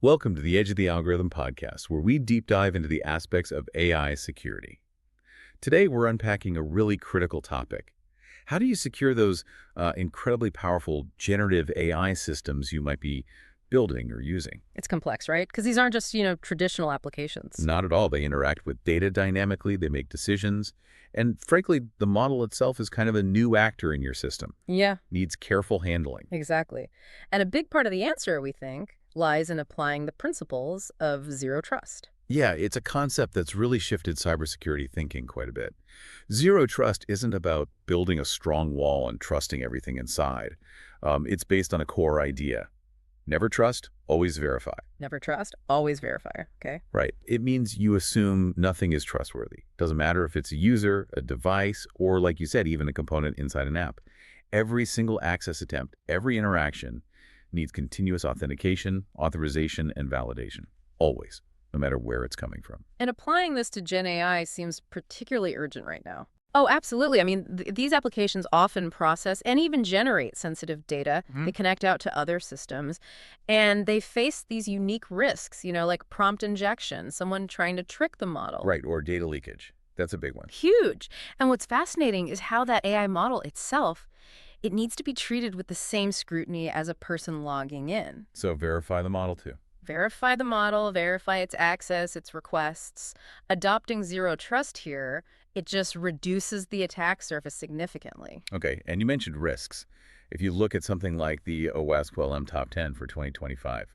Welcome to the Edge of the Algorithm podcast, where we deep dive into the aspects of AI security. Today, we're unpacking a really critical topic. How do you secure those incredibly powerful generative AI systems you might be building or using? It's complex, right? Because these aren't just, traditional applications. Not at all. They interact with data dynamically, they make decisions, and frankly, the model itself is kind of a new actor in your system. Yeah, Needs careful handling. exactly. And a big part of the answer, we think, lies in applying the principles of zero trust. Yeah, it's a concept that's really shifted cybersecurity thinking quite a bit. Zero trust isn't about building a strong wall and trusting everything inside. It's based on a core idea. Never trust, always verify. Never trust, always verify, okay? Right. It means you assume nothing is trustworthy. Doesn't matter if it's a user, a device, or like you said, even a component inside an app. Every single access attempt, every interaction needs continuous authentication, authorization, and validation. Always, no matter where it's coming from. And applying this to GenAI seems particularly urgent right now. Oh, absolutely. I mean, these applications often process and even generate sensitive data. They connect out to other systems, and they face these unique risks, like prompt injection, someone trying to trick the model. Right, or data leakage. That's a big one. Huge. And what's fascinating is how that AI model itself, it needs to be treated with the same scrutiny as a person logging in. So verify the model too. Verify the model, verify its access, its requests. Adopting zero trust here, it just reduces the attack surface significantly. Okay, and you mentioned risks. If you look at something like the OWASP-LM Top 10 for 2025,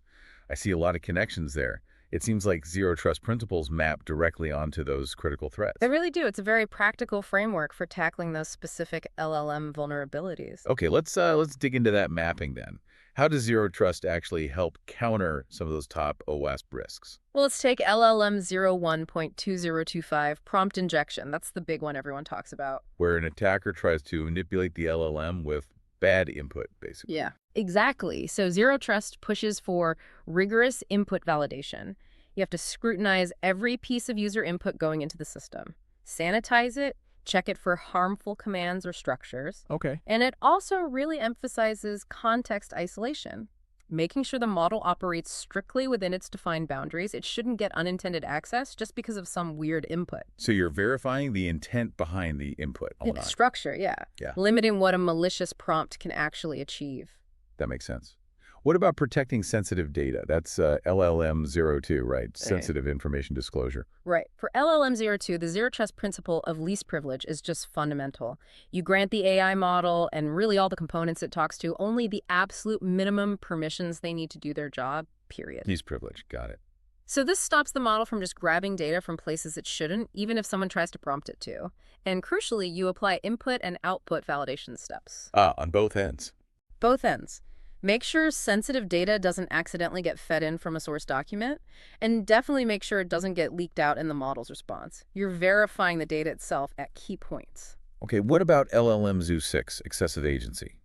I see a lot of connections there. It seems like zero trust principles map directly onto those critical threats. They really do. It's a very practical framework for tackling those specific LLM vulnerabilities. Okay, let's dig into that mapping then. How does zero trust actually help counter some of those top OWASP risks? Well, let's take LLM 01.2025, prompt injection. That's the big one everyone talks about. Where an attacker tries to manipulate the LLM with bad input, basically. Yeah, exactly. So zero trust pushes for rigorous input validation. You have to scrutinize every piece of user input going into the system, sanitize it, check it for harmful commands or structures. Okay. And it also really emphasizes context isolation, making sure the model operates strictly within its defined boundaries. It shouldn't get unintended access just because of some weird input. So you're verifying the intent behind the input. Structure, yeah. Yeah. Limiting what a malicious prompt can actually achieve. That makes sense. What about protecting sensitive data? That's LLM02, right? Sensitive information disclosure. Right. For LLM02, the zero trust principle of least privilege is just fundamental. You grant the AI model and really all the components it talks to only the absolute minimum permissions they need to do their job, period. Least privilege. Got it. So this stops the model from just grabbing data from places it shouldn't, even if someone tries to prompt it to. And crucially, you apply input and output validation steps. On both ends. Both ends. Make sure sensitive data doesn't accidentally get fed in from a source document, and definitely make sure it doesn't get leaked out in the model's response. You're verifying the data itself at key points. Okay, what about LLM Zoo 6, excessive agency,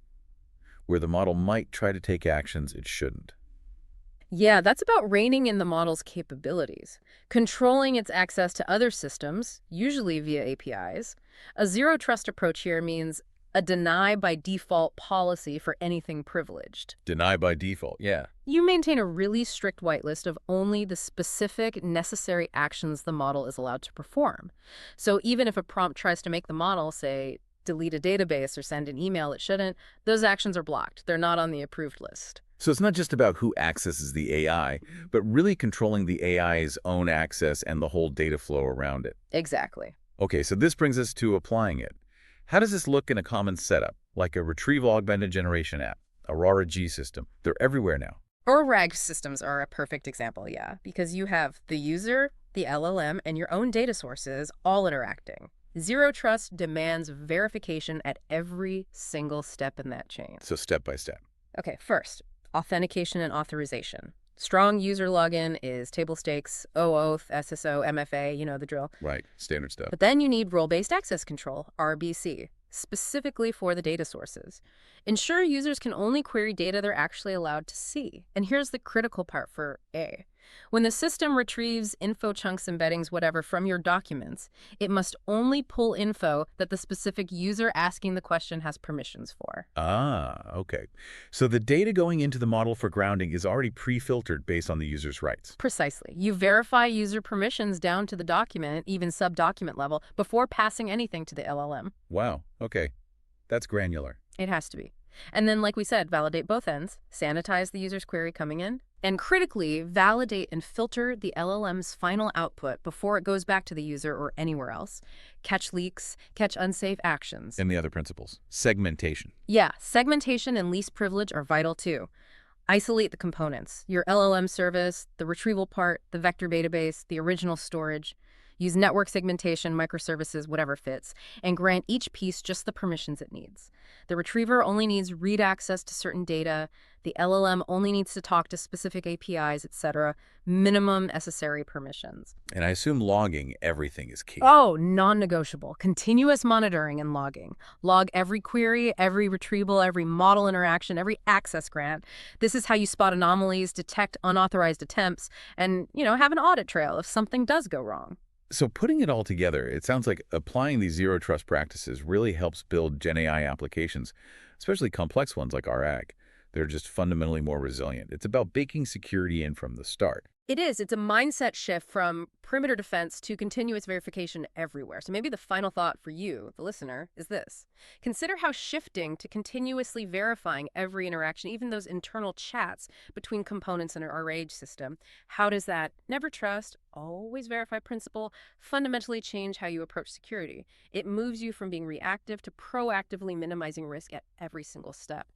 where the model might try to take actions it shouldn't? Yeah, that's about reining in the model's capabilities, controlling its access to other systems, usually via APIs. A zero trust approach here means a deny by default policy for anything privileged. Deny by default, yeah. You maintain a really strict whitelist of only the specific necessary actions the model is allowed to perform. So even if a prompt tries to make the model, say, delete a database or send an email it shouldn't, those actions are blocked. They're not on the approved list. So it's not just about who accesses the AI, but really controlling the AI's own access and the whole data flow around it. Exactly. Okay, so this brings us to applying it. How does this look in a common setup, like a retrieval augmented generation app, a Aurora G system? They're everywhere now. Or RAG systems are a perfect example, yeah, because you have the user, the LLM, and your own data sources all interacting. Zero trust demands verification at every single step in that chain. So step by step. Okay, first, authentication and authorization. Strong user login is table stakes, OAuth, SSO, MFA, you know the drill. Right, standard stuff. But then you need role-based access control, RBC, specifically for the data sources. Ensure users can only query data they're actually allowed to see. And here's the critical part for A. When the system retrieves info chunks, embeddings, whatever, from your documents, it must only pull info that the specific user asking the question has permissions for. Ah, okay. So the data going into the model for grounding is already pre-filtered based on the user's rights. Precisely. You verify user permissions down to the document, even sub-document level, before passing anything to the LLM. Wow, okay. That's granular. It has to be. And then, like we said, validate both ends, sanitize the user's query coming in, and critically validate and filter the LLM's final output before it goes back to the user or anywhere else. Catch leaks, catch unsafe actions. And the other principles. Segmentation. Yeah, segmentation and least privilege are vital too. Isolate the components, your LLM service, the retrieval part, the vector database, the original storage. Use network segmentation, microservices, whatever fits, and grant each piece just the permissions it needs. The retriever only needs read access to certain data. The LLM only needs to talk to specific APIs, etc. Minimum necessary permissions. And I assume logging everything is key. Oh, non-negotiable. Continuous monitoring and logging. Log every query, every retrieval, every model interaction, every access grant. This is how you spot anomalies, detect unauthorized attempts, and, have an audit trail if something does go wrong. So putting it all together, it sounds like applying these zero trust practices really helps build GenAI applications, especially complex ones like RAG. They're just fundamentally more resilient. It's about baking security in from the start. It is. It's a mindset shift from perimeter defense to continuous verification everywhere. So maybe the final thought for you, the listener, is this. Consider how shifting to continuously verifying every interaction, even those internal chats between components in our RAG system, how does that never trust, always verify principle fundamentally change how you approach security? It moves you from being reactive to proactively minimizing risk at every single step.